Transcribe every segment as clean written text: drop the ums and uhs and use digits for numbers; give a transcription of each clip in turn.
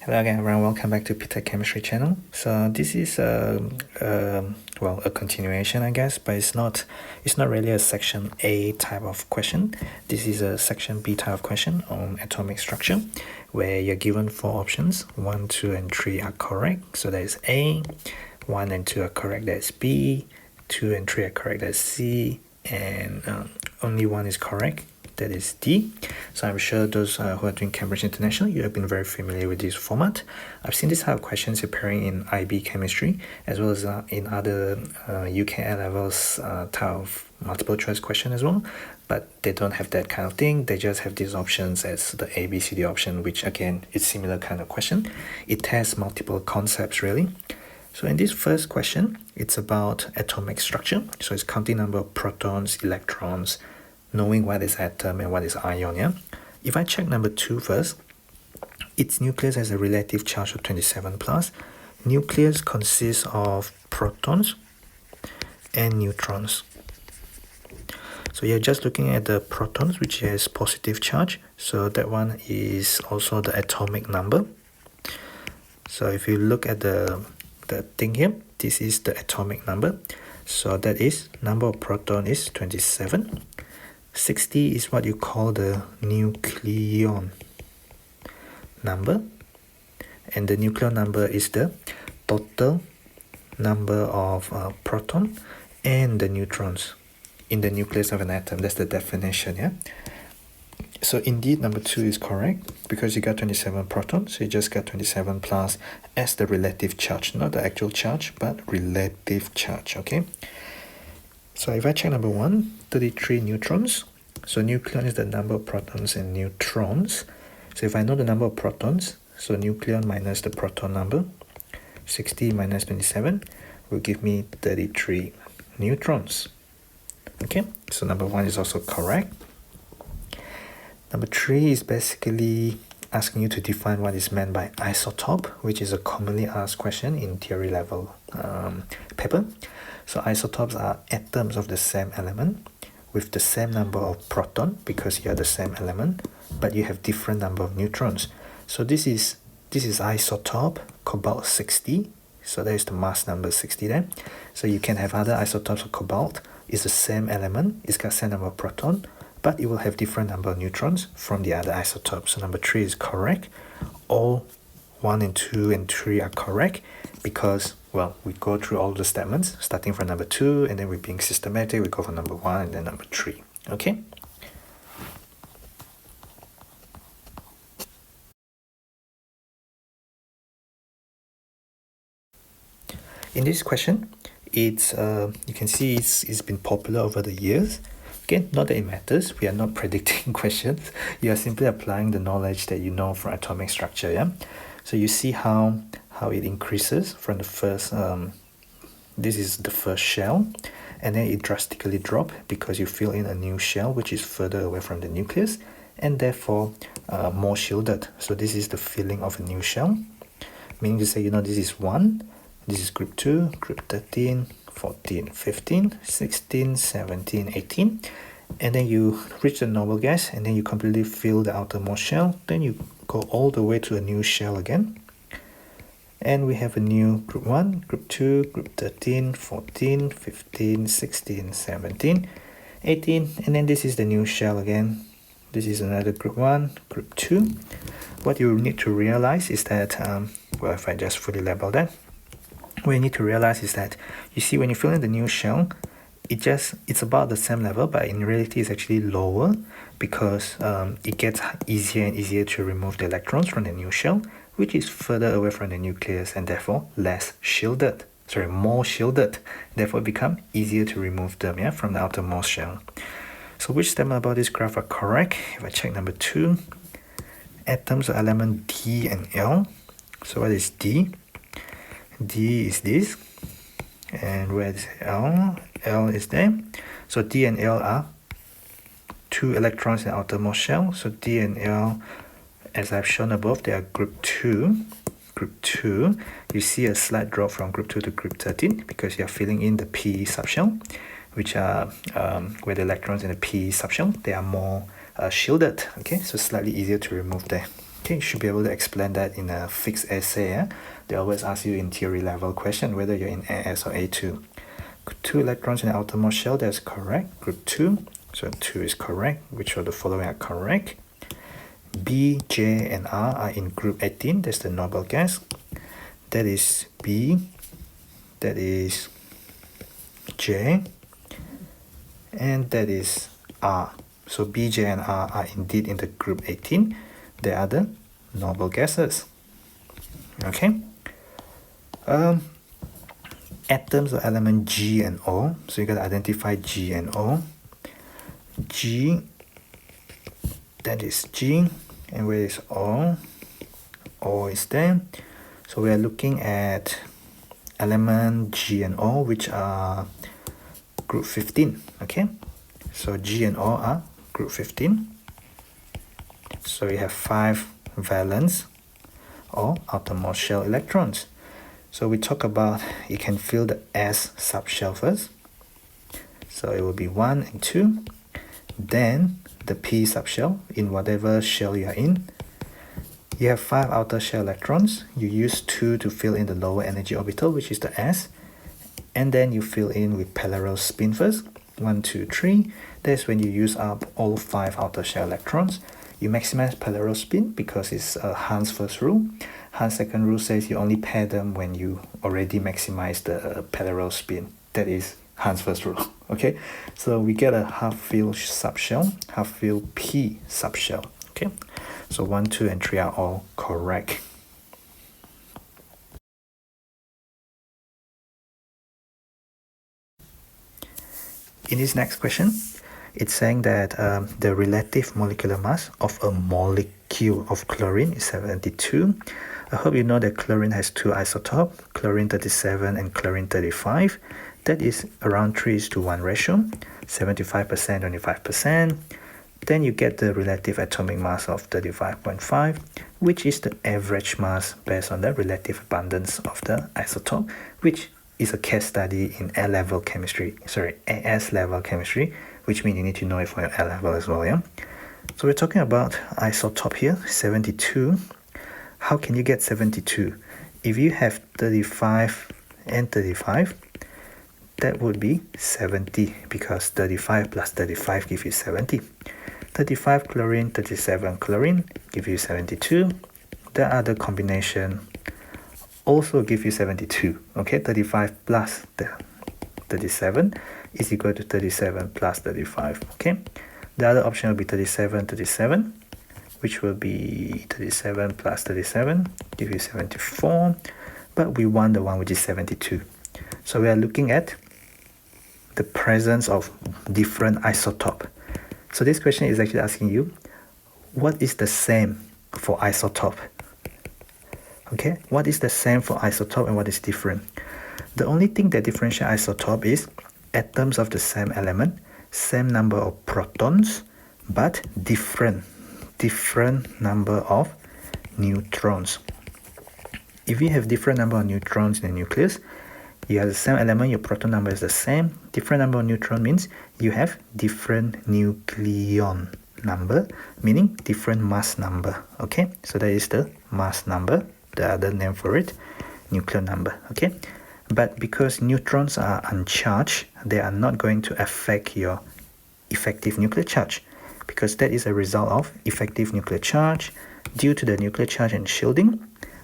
Hello again everyone, welcome back to ptet.chemistry channel. So this is a continuation, I guess, but it's not really a section A type of question. This is a section B type of question on atomic structure, where you're given 4 options. 1, 2 and 3 are correct, so that is A. 1 and 2 are correct, that is B. 2 and 3 are correct, that is C. And only 1 is correct, that is D. So I'm sure those who are doing Cambridge International, you have been very familiar with this format. I've seen this type of questions appearing in IB chemistry, as well as in other UK A-levels type of multiple choice question as well, but they don't have that kind of thing. They just have these options as the A, B, C, D option, which again is similar kind of question. It tests multiple concepts really. So in this first question, it's about atomic structure. So it's counting number of protons, electrons, knowing what is atom and what is ion. Yeah. If I check number 2 first, its nucleus has a relative charge of 27 plus. Nucleus consists of protons and neutrons. So you're just looking at the protons, which has positive charge. So that one is also the atomic number. So if you look at the thing here, this is the atomic number. So that is number of proton is 27. 60 is what you call the nucleon number, and the nucleon number is the total number of proton and the neutrons in the nucleus of an atom. That's the definition. Yeah. So indeed number 2 is correct, because you got 27 protons, so you just got 27 plus as the relative charge, not the actual charge but relative charge. Okay. So if I check number 1, 33 neutrons. So nucleon is the number of protons and neutrons. So if I know the number of protons, so nucleon minus the proton number, 60 minus 27 will give me 33 neutrons. Okay, so number 1 is also correct. Number 3 is basically asking you to define what is meant by isotope, which is a commonly asked question in theory level paper. So isotopes are atoms of the same element with the same number of proton, because you are the same element, but you have different number of neutrons. So this is isotope cobalt 60. So that is the mass number 60 there. So you can have other isotopes of cobalt. It's the same element, it's got same number of proton, but it will have different number of neutrons from the other isotopes. So number 3 is correct. All 1 and 2 and 3 are correct, because, well, we go through all the statements starting from number 2, and then we're being systematic, we go for number 1 and then number 3. Okay. In this question, it's you can see it's been popular over the years. Again, not that it matters, we are not predicting questions, you are simply applying the knowledge that you know from atomic structure. Yeah. So you see how it increases from the first, this is the first shell, and then it drastically drops because you fill in a new shell which is further away from the nucleus, and therefore more shielded. So this is the filling of a new shell, meaning to say, you know, this is 1, this is group 2, group 13, 14, 15, 16, 17, 18, and then you reach the noble gas, and then you completely fill the outermost shell, then you go all the way to a new shell again, and we have a new group 1, group 2, group 13, 14, 15, 16, 17, 18, and then this is the new shell again. This is another group 1, group 2. What you need to realize is that, well, if I just fully label that, what you need to realize is that, you see, when you fill in the new shell, it's about the same level, but in reality it's actually lower, because it gets easier and easier to remove the electrons from the new shell, which is further away from the nucleus and therefore less shielded. Sorry, more shielded. Therefore it becomes easier to remove them, yeah, from the outermost shell. So which statement about this graph are correct? If I check number 2, atoms of element D and L. So what is D? D is this, and where is L? L is there. So D and L are 2 electrons in the outermost shell. So D and L, as I've shown above, they are group 2. Group 2, you see a slight drop from group 2 to group 13 because you're filling in the P subshell, which are where the electrons in the P subshell, they are more shielded. Okay, so slightly easier to remove there. Okay, you should be able to explain that in a fixed essay. Yeah? They always ask you in theory level question whether you're in AS or A2. 2 electrons in the outermost shell, that's correct. Group 2, so 2 is correct. Which of the following are correct? B, J, and R are in group 18, that's the noble gas. That is B, that is J, and that is R. So B, J, and R are indeed in the group 18. They are the noble gases. Okay. Atoms or element G and O. So you got to identify G and O. G, that is G. And where is O? O is there. So we are looking at element G and O, which are group 15. Okay. So G and O are group 15. So you have 5 valence or outermost shell electrons. So we talk about, you can fill the S subshell first. So it will be 1 and 2. Then the P subshell in whatever shell you are in. You have 5 outer shell electrons. You use 2 to fill in the lower energy orbital, which is the S. And then you fill in with parallel spin first. 1, 2, 3. That's when you use up all 5 outer shell electrons. You maximize parallel spin because it's Hans' first rule. Hans' second rule says you only pair them when you already maximize the parallel spin. That is Hans' first rule. Okay, so we get a half-filled subshell, half-filled P subshell. Okay, so 1, 2, and 3 are all correct. In this next question, it's saying that the relative molecular mass of a molecule of chlorine is 72. I hope you know that chlorine has 2 isotopes, chlorine 37 and chlorine 35. That is around 3:1 ratio, 75%, 25%. Then you get the relative atomic mass of 35.5, which is the average mass based on the relative abundance of the isotope, which is a case study in AS level chemistry, which means you need to know it for your A level as well, yeah? So we're talking about isotope here, 72. How can you get 72? If you have 35 and 35, that would be 70 because 35 plus 35 gives you 70. 35 chlorine, 37 chlorine give you 72. The other combination also give you 72. Okay, 35 plus the 37 is equal to 37 plus 35. Okay, the other option will be 37, 37, which will be 37 plus 37, give you 74. But we want the one which is 72. So we are looking at the presence of different isotope. So this question is actually asking you, what is the same for isotope? Okay, what is the same for isotope and what is different? The only thing that differentiates isotope is atoms of the same element, same number of protons, but different number of neutrons. If you have different number of neutrons in the nucleus, you have the same element, your proton number is the same. Different number of neutron means you have different nucleon number, meaning different mass number. Okay, so that is the mass number, the other name for it, nucleon number. Okay, but because neutrons are uncharged, they are not going to affect your effective nuclear charge, because that is a result of effective nuclear charge due to the nuclear charge and shielding.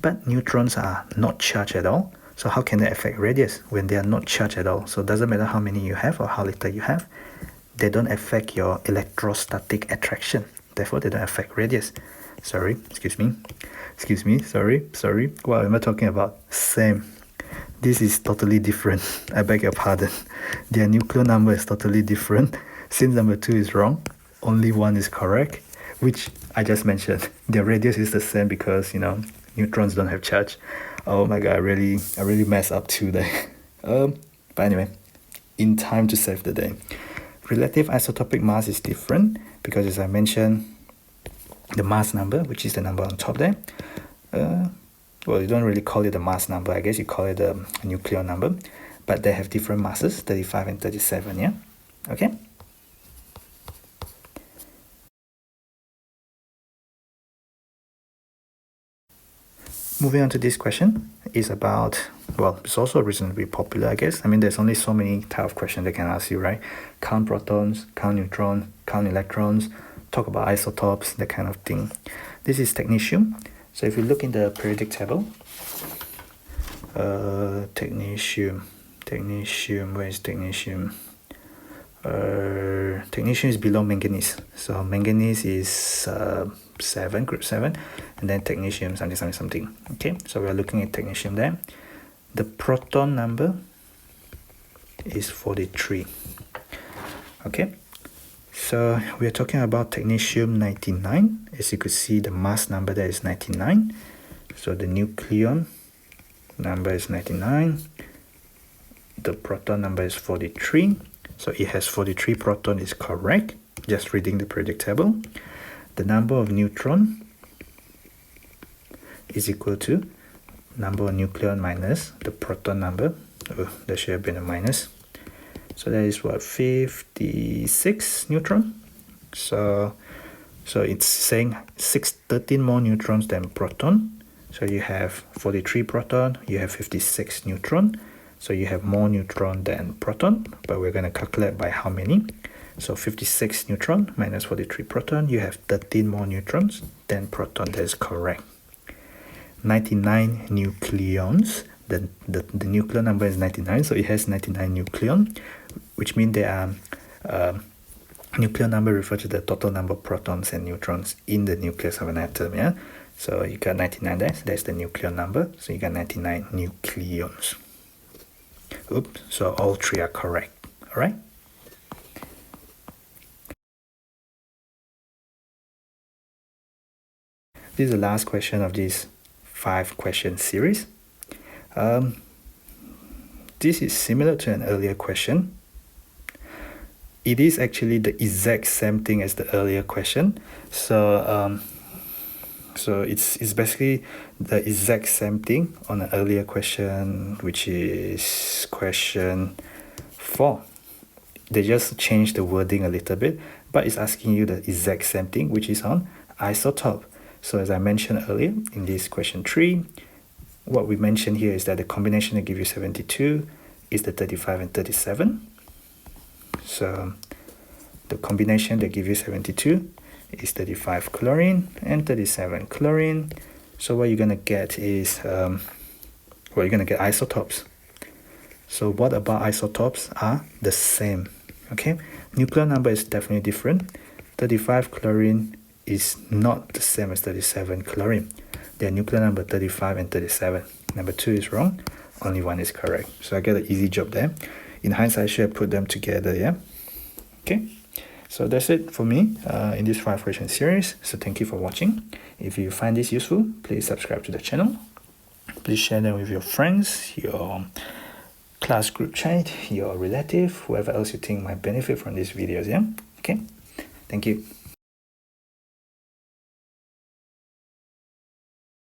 But neutrons are not charged at all. So how can they affect radius when they are not charged at all? So it doesn't matter how many you have or how little you have. They don't affect your electrostatic attraction. Therefore, they don't affect radius. Sorry. What am I talking about? Same. This is totally different. I beg your pardon. Their nuclear number is totally different. Since number 2 is wrong, only 1 is correct, which I just mentioned. Their radius is the same because, neutrons don't have charge. Oh my god, I really messed up too there. But anyway, in time to save the day. Relative isotopic mass is different because, as I mentioned, the mass number, which is the number on top there. Well, you don't really call it the mass number. I guess you call it the nuclear number. But they have different masses, 35 and 37, yeah? Okay? Moving on to this question is about, well, it's also reasonably popular, I guess. I mean, there's only so many type of questions they can ask you, right? Count protons, count neutrons, count electrons, talk about isotopes, that kind of thing. This is technetium. So if you look in the periodic table, technetium, where is technetium? Technetium is below manganese. So manganese is group 7, and then technetium something. Okay, so we are looking at technetium there. The proton number is 43. Okay, so we are talking about technetium 99. As you could see, the mass number there is 99. So the nucleon number is 99. The proton number is 43. So it has 43 proton is correct, just reading the periodic table. The number of neutron is equal to number of nucleon minus the proton number. Oh, there should have been a minus. So that is what, 56 neutron. So it's saying 13 more neutrons than proton. So you have 43 proton, you have 56 neutron. So you have more neutron than proton, but we're going to calculate by how many. So 56 neutron minus 43 proton, you have 13 more neutrons than proton. That is correct. 99 nucleons, the nucleon number is 99, so it has 99 nucleon, which means there are nucleon number refer to the total number of protons and neutrons in the nucleus of an atom. Yeah, so you got 99 there, so that's the nucleon number, so you got 99 nucleons. Oops, so all three are correct. All right. This is the last question of this 5-question series. This is similar to an earlier question. It is actually the exact same thing as the earlier question. So it's basically the exact same thing on an earlier question, which is question 4. They just changed the wording a little bit, but it's asking you the exact same thing, which is on isotope. So as I mentioned earlier in this question 3, what we mentioned here is that the combination that gives you 72 is the 35 and 37. So the combination that gives you 72 is 35 chlorine and 37 chlorine. So what you're going to get is, you're going to get isotopes. So what about isotopes are the same? Okay, nuclear number is definitely different. 35 chlorine is not the same as 37 chlorine. Their nuclear number 35 and 37. Number 2 is wrong, only 1 is correct. So I get an easy job there. In hindsight, I should have put them together, yeah? Okay, so that's it for me in this 5-question series. So thank you for watching. If you find this useful, please subscribe to the channel. Please share them with your friends, your class group chat, your relative, whoever else you think might benefit from these videos, yeah? Okay, thank you.